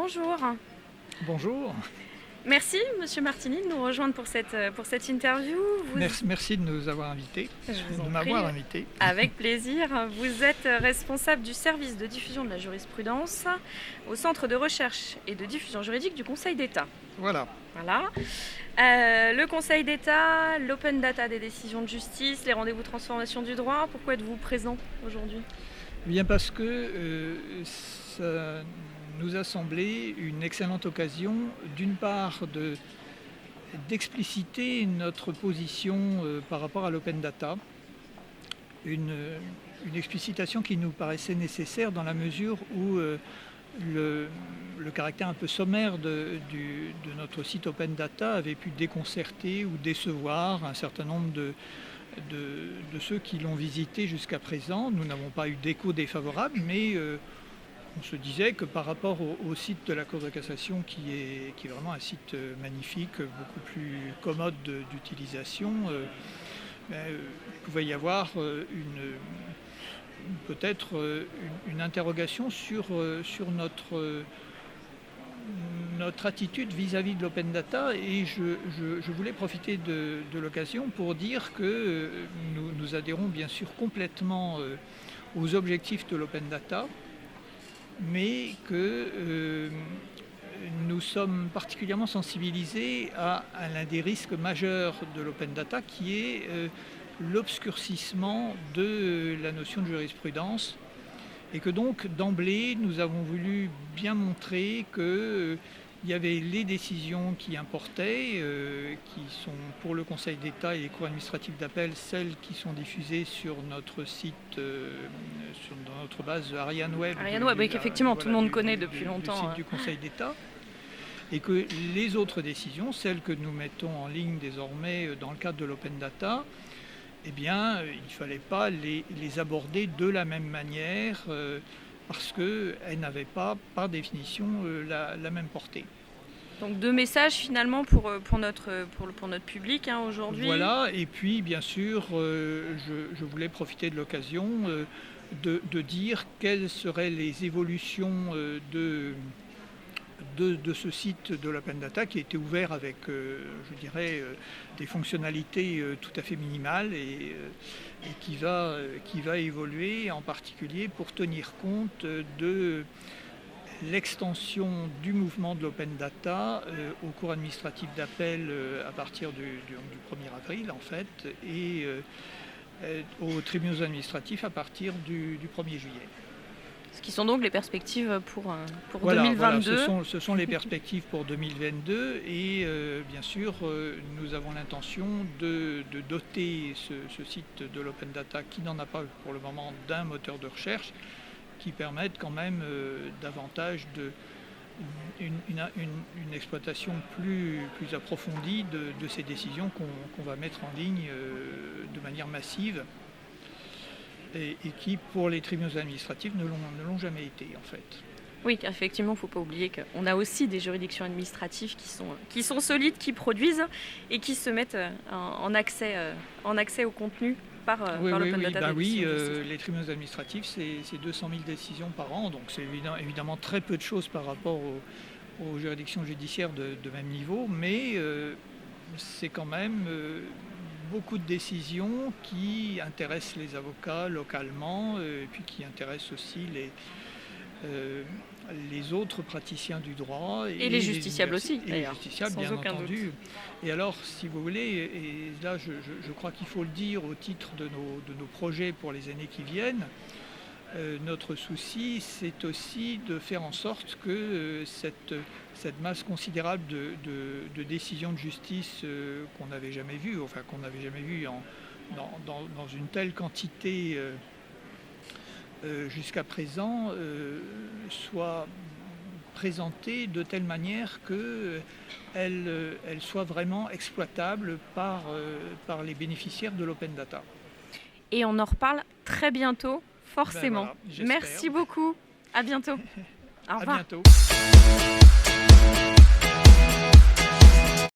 bonjour. Bonjour, Merci, Monsieur Martini, de nous rejoindre pour cette interview. merci de nous avoir invités, Je vous en de prie. m'avoir invité. Avec plaisir. Vous êtes responsable du service de diffusion de la jurisprudence au Centre de recherche et de diffusion juridique du Conseil d'État. Voilà. Le Conseil d'État, l'open data des décisions de justice, les rendez-vous transformation du droit. Pourquoi êtes-vous présent aujourd'hui ? Bien parce que ça nous a semblé une excellente occasion, d'une part, d'expliciter notre position par rapport à l'open data, une explicitation qui nous paraissait nécessaire dans la mesure où le caractère un peu sommaire de notre site open data avait pu déconcerter ou décevoir un certain nombre de ceux qui l'ont visité jusqu'à présent. Nous n'avons pas eu d'écho défavorable, mais on se disait que par rapport au site de la Cour de cassation, qui est vraiment un site magnifique, beaucoup plus commode d'utilisation, il pouvait y avoir peut-être une interrogation sur notre attitude vis-à-vis de l'open data, et je voulais profiter de l'occasion pour dire que nous adhérons bien sûr complètement aux objectifs de l'open data, mais que nous sommes particulièrement sensibilisés à l'un des risques majeurs de l'open data, qui est l'obscurcissement de la notion de jurisprudence, et que donc d'emblée nous avons voulu bien montrer qu'il y avait les décisions qui importaient, qui sont pour le Conseil d'État et les cours administratives d'appel, celles qui sont diffusées sur notre site, dans notre base Ariane Web. Qu'effectivement tout le monde connaît depuis longtemps. Du site du Conseil d'État. Et que les autres décisions, celles que nous mettons en ligne désormais dans le cadre de l'open data, eh bien, il ne fallait pas les aborder de la même manière parce qu'elles n'avaient pas, par définition, la même portée. Donc deux messages finalement pour notre public aujourd'hui. Voilà, et puis bien sûr, je voulais profiter de l'occasion de dire quelles seraient les évolutions de ce site de l'open data, qui a été ouvert avec, des fonctionnalités tout à fait minimales et qui va évoluer, en particulier pour tenir compte de l'extension du mouvement de l'open data aux cours administratifs d'appel à partir du 1er avril en fait, et aux tribunaux administratifs à partir du 1er juillet. Ce qui sont donc les perspectives pour 2022. Ce sont les perspectives pour 2022, et bien sûr nous avons l'intention de doter ce site de l'open data, qui n'en a pas pour le moment, d'un moteur de recherche qui permette quand même davantage une exploitation plus approfondie de ces décisions qu'on va mettre en ligne de manière massive. Et qui, pour les tribunaux administratifs, ne l'ont jamais été, en fait. Oui, car effectivement, il ne faut pas oublier qu'on a aussi des juridictions administratives qui sont solides, qui produisent et qui se mettent en accès au contenu par l'open data. Les tribunaux administratifs, c'est 200 000 décisions par an, donc c'est évidemment très peu de choses par rapport aux juridictions judiciaires de même niveau, mais c'est quand même beaucoup de décisions qui intéressent les avocats localement, et puis qui intéressent aussi les autres praticiens du droit. Et les justiciables aussi, d'ailleurs. Les justiciables, sans bien aucun entendu. Doute. Et alors, si vous voulez, et là je crois qu'il faut le dire au titre de nos projets pour les années qui viennent, notre souci, c'est aussi de faire en sorte que cette masse considérable de décisions de justice qu'on n'avait jamais vues, dans une telle quantité jusqu'à présent, soit présentée de telle manière qu'elle soit vraiment exploitable par les bénéficiaires de l'open data. Et on en reparle très bientôt, forcément. Ben voilà, merci beaucoup. À bientôt. Au revoir. À bientôt.